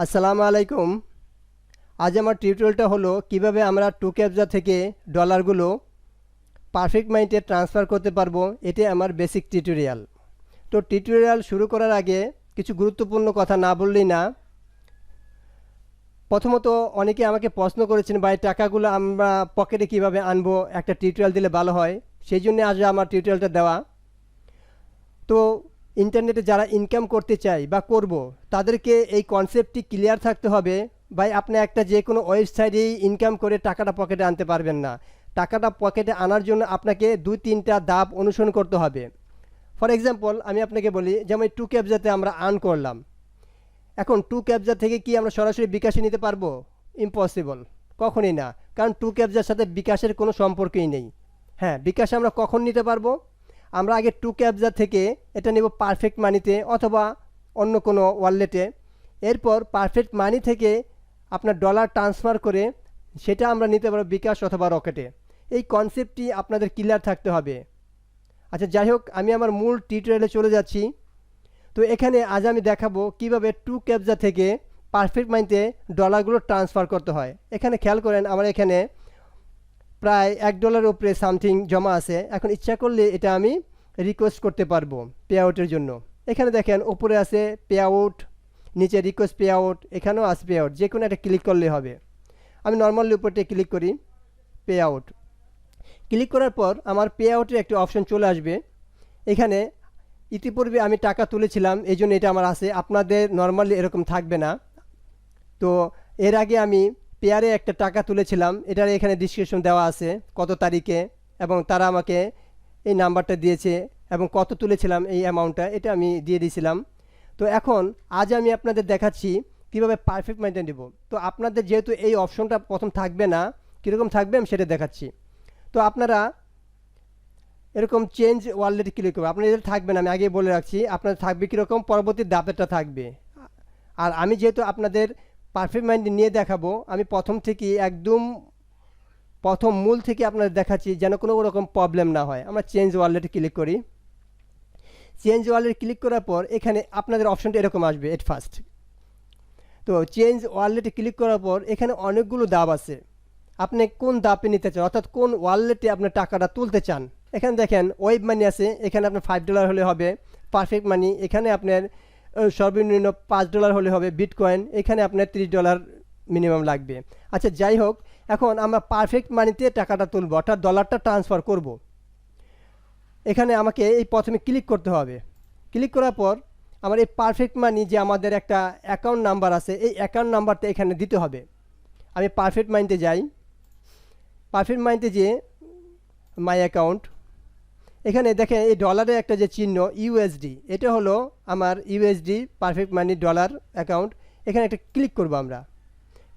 আসসালামু আলাইকুম। আজ আমার টিউটোরিয়ালটা হলো কিভাবে আমরা 2captcha থেকে ডলারগুলো পারফেক্ট মানিতে ট্রান্সফার করতে পারবো। এটাই আমার বেসিক টিউটোরিয়াল। তো টিউটোরিয়াল শুরু করার আগে কিছু গুরুত্বপূর্ণ কথা না বললেই না। প্রথমত অনেকে আমাকে প্রশ্ন করেছেন ভাই টাকাগুলো আমরা পকেটে কিভাবে আনবো, একটা টিউটোরিয়াল দিলে ভালো হয়। সেই জন্য আজ আমার টিউটোরিয়ালটা দেওয়া। তো ইন্টারনেটে যারা ইনকাম করতে চায় বা করব, তাদেরকে এই কনসেপ্টটি ক্লিয়ার থাকতে হবে। ভাই আপনি একটা যে কোনো ওয়েবসাইটেই ইনকাম করে টাকাটা পকেটে আনতে পারবেন না। টাকাটা পকেটে আনার জন্য আপনাকে 2-3টা ধাপ অনুসরণ করতে হবে। ফর এক্সাম্পল আমি আপনাকে বলি, যেমন 2captchaতে আমরা আর্ন করলাম। এখন 2captcha থেকে কি আমরা সরাসরি বিকাশে নিতে পারবো? ইম্পসিবল, কখনই না। কারণ 2captchaর সাথে বিকাশের কোনো সম্পর্কই নেই। হ্যাঁ, বিকাশে আমরা কখন নিতে পারবো? আমরা আগে 2captcha থেকে এটা নেব পারফেক্ট মানিতে অথবা অন্য কোনো ওয়ালেটে। এরপর পারফেক্ট মানি থেকে আপনার ডলার ট্রান্সফার করে সেটা আমরা নিতে পারবো বিকাশ অথবা রকেটে। এই কনসেপ্টটি আপনাদের ক্লিয়ার থাকতে হবে। আচ্ছা, যাই হোক, আমি আমার মূল টিউটোরিয়ালে চলে যাচ্ছি। তো এখানে আজ আমি দেখাবো কিভাবে 2captcha থেকে পারফেক্ট মানিতে ডলারগুলো ট্রান্সফার করতে হয়। এখানে খেয়াল করেন, আমার এখানে প্রায় $1 উপরে সামথিং জমা আছে। এখন ইচ্ছা করলে এটা আমি রিকোয়েস্ট করতে পারবো পে আউটের জন্য। এখানে দেখেন উপরে আছে পে আউট, নিচে রিকোয়েস্ট পে আউট, এখানেও আছে পে আউট। যে কোনো একটা ক্লিক করলে হবে। আমি নর্মালি উপরটা ক্লিক করি, পে আউট। ক্লিক করার পর আমার পে আউটের একটি অপশন চলে আসবে। এখানে ইতিপূর্বে আমি টাকা তুলেছিলাম, এই জন্য এটা আমার আছে। আপনাদের নর্মালি এরকম থাকবে না। তো এর আগে আমি পেয়ারে একটা টাকা তুলেছিলাম, এটার এখানে ডিসক্রিপশন দেওয়া আছে কত তারিখে, এবং তারা আমাকে এই নাম্বারটা দিয়েছে এবং কত তুলেছিলাম এই অ্যামাউন্টটা এটা আমি দিয়ে দিয়েছিলাম। তো এখন আজ আমি আপনাদের দেখাচ্ছি কীভাবে পারফেক্ট মানিটা নেব। তো আপনাদের যেহেতু এই অপশনটা প্রথম থাকবে না, কীরকম থাকবে আমি সেটা দেখাচ্ছি। তো আপনারা এরকম চেঞ্জ ওয়ালেটে ক্লিক করবে। আপনাদের থাকবে না, আমি আগেই বলে রাখছি। আপনাদের থাকবে কীরকম, পরবর্তী ধাপেরটা থাকবে। আর আমি যেহেতু আপনাদের পারফেক্ট মানি নিয়ে দেখাবো, আমি প্রথম থেকে একদম প্রথম মূল থেকে আপনাদের দেখাচ্ছি যেন কোনো রকম প্রবলেম না হয়। আমরা চেঞ্জ ওয়ালেটে ক্লিক করি। চেঞ্জ ওয়ালেটে ক্লিক করার পর এখানে আপনাদের অপশনটা এরকম আসবে এট ফার্স্ট। তো চেঞ্জ ওয়ালেটে ক্লিক করার পর এখানে অনেকগুলো ধাপ আছে। আপনি কোন ধাপে নিতে চান, অর্থাৎ কোন ওয়ালেটে আপনার টাকাটা তুলতে চান। এখানে দেখেন ওয়েব মানি আছে, এখানে আপনার $5 হলে হবে। পারফেক্ট মানি এখানে আপনার সর্বনিম্ন $5 হলে হবে। বিটকয়েন এখানে আপনার $30 মিনিমাম লাগবে। আচ্ছা, যাই হোক, এখন আমরা পারফেক্ট মানিতে টাকাটা তুলব, অর্থাৎ ডলারটা ট্রান্সফার করব। এখানে আমাকে এই প্রথমে ক্লিক করতে হবে। ক্লিক করার পর আমার এই পারফেক্ট মানি যে আমাদের একটা অ্যাকাউন্ট নাম্বার আছে, এই অ্যাকাউন্ট নাম্বারটা এখানে দিতে হবে। আমি পারফেক্ট মানিতে যাই। পারফেক্ট মানিতে যেয়ে মাই অ্যাকাউন্ট, এখানে দেখেন এই ডলারের একটা যে চিহ্ন ইউএসডি, এটা হলো আমার ইউএসডি পারফেক্ট মানি ডলার অ্যাকাউন্ট। এখানে একটা ক্লিক করব। আমরা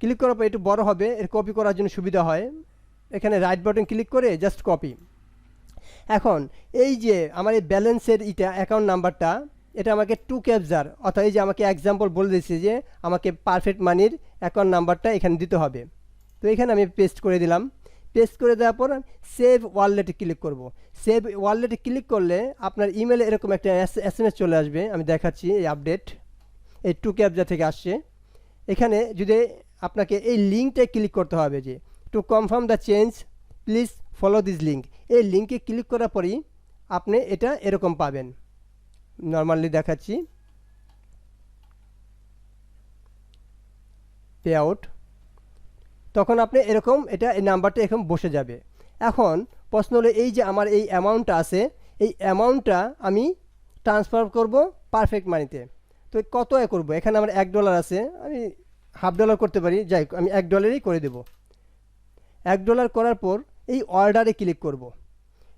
ক্লিক করার পর একটু বড় হবে, এর কপি করার জন্য সুবিধা হয়। এখানে রাইট বাটন ক্লিক করে জাস্ট কপি। এখন এই যে আমার এই ব্যালেন্সের এটা অ্যাকাউন্ট নাম্বারটা, এটা আমাকে 2captcha, অর্থাৎ এই যে আমাকে এক্সাম্পল বলে দিয়েছে যে আমাকে পারফেক্ট মানির অ্যাকাউন্ট নাম্বারটা এখানে দিতে হবে। তো এখানে আমি পেস্ট করে দিলাম। পেস্ট করে দেওয়ার পর সেভ ওয়ালেটে ক্লিক করব। সেভ ওয়ালেটে ক্লিক করলে আপনার ইমেলে এরকম একটা SMS চলে আসবে। আমি দেখাচ্ছি এই আপডেট, এই 2captcha থেকে আসছে। এখানে যদি আপনাকে এই লিঙ্কটায় ক্লিক করতে হবে যে to confirm the change please follow this link. এই লিঙ্কে ক্লিক করার পরই আপনি এটা এরকম পাবেন। নর্মালি দেখাচ্ছি পে আউট, তখন আপনি এরকম এটা এই নাম্বারটা এরকম বসে যাবে। এখন প্রশ্ন হলো এই যে আমার এই অ্যামাউন্টটা আছে, এই অ্যামাউন্টটা আমি ট্রান্সফার করব পারফেক্ট মানিতে। তো কত করব? এখানে আমার $1 আছে, আমি $1/2 করতে পারি। যাই আমি $1 করে দেব। $1 করার পর এই অর্ডারে ক্লিক করব।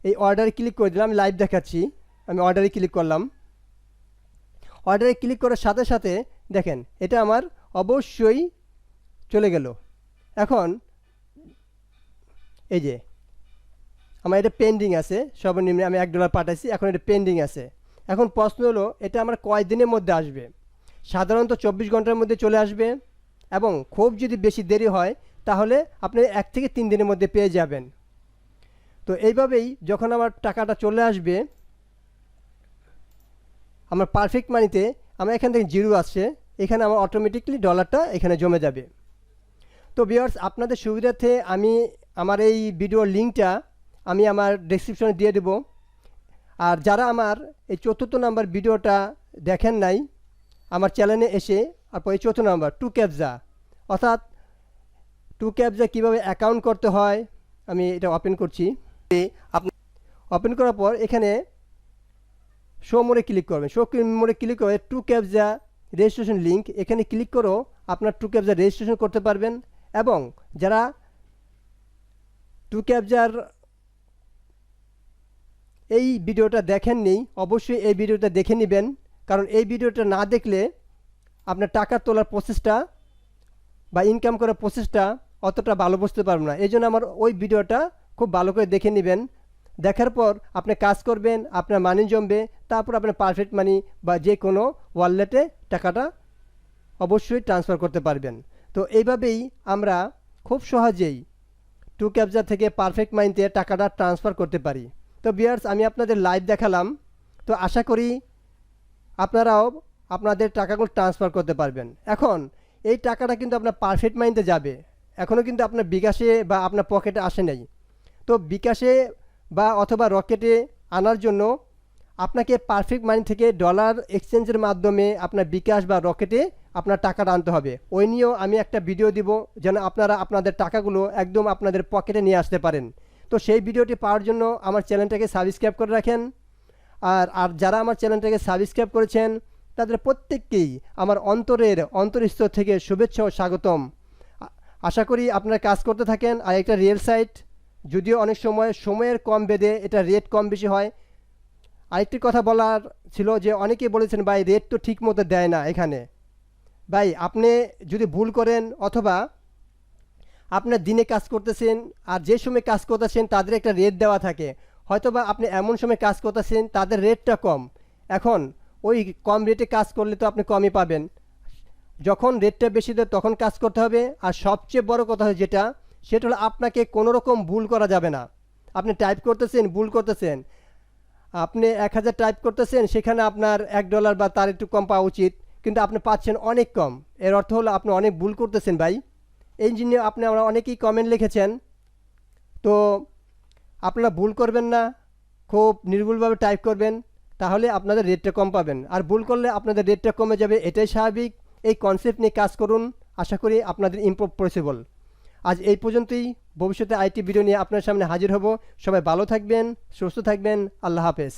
এই অর্ডারে ক্লিক করে দিলাম। আমি লাইভ দেখাচ্ছি। আমি অর্ডারে ক্লিক করলাম। অর্ডারে ক্লিক করার সাথে সাথে দেখেন এটা আমার অবশ্যই চলে গেল। এখন এই যে আমার এটা পেন্ডিং আছে, সর্বনিম্ন আমি $1 পাঠাইছি, এখন এটা পেন্ডিং আছে। এখন প্রশ্ন হলো এটা আমার কয় দিনের মধ্যে আসবে? সাধারণত 24 ঘন্টার মধ্যে চলে আসবে, এবং খুব যদি বেশি দেরি হয় তাহলে আপনি 1 থেকে 3 দিনের মধ্যে পেয়ে যাবেন। তো এইভাবেই যখন আমার টাকাটা চলে আসবে আমার পারফেক্ট মানিতে, আমার এখান থেকে 0 আসছে, এখানে আমার অটোমেটিকলি ডলারটা এখানে জমে যাবে। তো ভিউয়ার্স, আপনাদের সুবিধার্থে আমি আমার এই ভিডিওর লিঙ্কটা আমি আমার ডেসক্রিপশনে দিয়ে দেব। আর যারা আমার এই 4র্থ নাম্বার ভিডিওটা দেখেন নাই, আমার চ্যানেলে এসে তারপর এই 4র্থ নাম্বার 2captcha, অর্থাৎ 2captcha কীভাবে অ্যাকাউন্ট করতে হয়, আমি এটা ওপেন করছি। আপনি ওপেন করার পর এখানে শো মোডে ক্লিক করবেন। শো মোডে ক্লিক করে 2captcha রেজিস্ট্রেশন লিঙ্ক এখানে ক্লিক করেও আপনার 2captcha রেজিস্ট্রেশন করতে পারবেন। এবং যারা 2captcha এই ভিডিওটা দেখেননি, অবশ্যই এই ভিডিওটা দেখে নেবেন, কারণ এই ভিডিওটা না দেখলে আপনার টাকা তোলার প্রসেসটা বা ইনকাম করার প্রসেসটা অতটা ভালো বুঝতে পারবেন না। এই জন্য আমার ওই ভিডিওটা খুব ভালো করে দেখে নেবেন। দেখার পর আপনি কাজ করবেন, আপনার মানি জমবে, তারপর আপনার পারফেক্ট মানি বা যে কোনো ওয়ালেটে টাকাটা অবশ্যই ট্রান্সফার করতে পারবেন। তো এইভাবেই আমরা খুব সহজেই 2captcha থেকে পারফেক্ট মানিতে টাকাটা ট্রান্সফার করতে পারি। তো ভিউয়ার্স, আমি আপনাদের লাইভ দেখালাম। তো আশা করি আপনারাও আপনাদের টাকাগুলো ট্রান্সফার করতে পারবেন। এখন এই টাকাটা কিন্তু আপনার পারফেক্ট মানিতে যাবে, এখনও কিন্তু আপনার বিকাশে বা আপনার পকেটে আসে নাই। তো বিকাশে বা অথবা রকেটে আনার জন্য আপনাকে পারফেক্ট মানি থেকে ডলার এক্সচেঞ্জের মাধ্যমে আপনার বিকাশ বা রকেটে আপনার টাকাটা আনতে হবে। ওই নিয়েও আমি একটা ভিডিও দিব, যেন আপনারা আপনাদের টাকাগুলো একদম আপনাদের পকেটে নিয়ে আসতে পারেন। তো সেই ভিডিওটি পাওয়ার জন্য আমার চ্যানেলটাকে সাবস্ক্রাইব করে রাখেন। আর যারা আমার চ্যানেলটাকে সাবস্ক্রাইব করেছেন তাদের প্রত্যেককেই আমার অন্তরস্থল থেকে শুভেচ্ছা ও স্বাগতম। আশা করি আপনারা কাজ করতে থাকেন। আর একটা রিয়েল সাইট, যদিও অনেক সময় সময়ের কম বেঁধে এটা রেট কম বেশি হয়। আরেকটি কথা বলার ছিল যে অনেকেই বলেছেন ভাই রেট তো ঠিক মতো দেয় না এখানে। ভাই আপনি যদি ভুল করেন অথবা আপনার দিনে কাজ করতেছেন আর যে সময় কাজ করতেছেন তাদের একটা রেট দেওয়া থাকে, হয়তোবা আপনি এমন সময় কাজ করতেছেন তাদের রেটটা কম। এখন ওই কম রেটে কাজ করলে তো আপনি কমই পাবেন। যখন রেটটা বেশি দেয় তখন কাজ করতে হবে। আর সবচেয়ে বড় কথা যেটা, সেটা হলো আপনাকে কোনো রকম ভুল করা যাবে না। আপনি টাইপ করতেছেন, ভুল করতেছেন, আপনি 1000 টাইপ করতেছেন, সেখানে আপনার $1 বা তার একটু কম পাওয়া উচিত, কিন্তু আপনি পাচ্ছেন অনেক কম। এর অর্থ হলো আপনি অনেক ভুল করতেছেন ভাই। এই জন্য আমরা অনেকেই কমেন্ট লিখেছেন। তো আপনারা ভুল করবেন না, খুব নির্ভুলভাবে টাইপ করবেন, তাহলে আপনাদের রেটটা কম পাবেন। আর ভুল করলে আপনাদের রেটটা কমে যাবে, এটাই স্বাভাবিক। এই কনসেপ্ট নিয়ে কাজ করুন, আশা করি আপনাদের ইমপ্রুভ পসিবল। আজ এই পর্যন্তই। ভবিষ্যতে আইটি ভিডিও নিয়ে আপনার সামনে হাজির হব। সবাই ভালো থাকবেন, সুস্থ থাকবেন। আল্লাহ হাফেজ।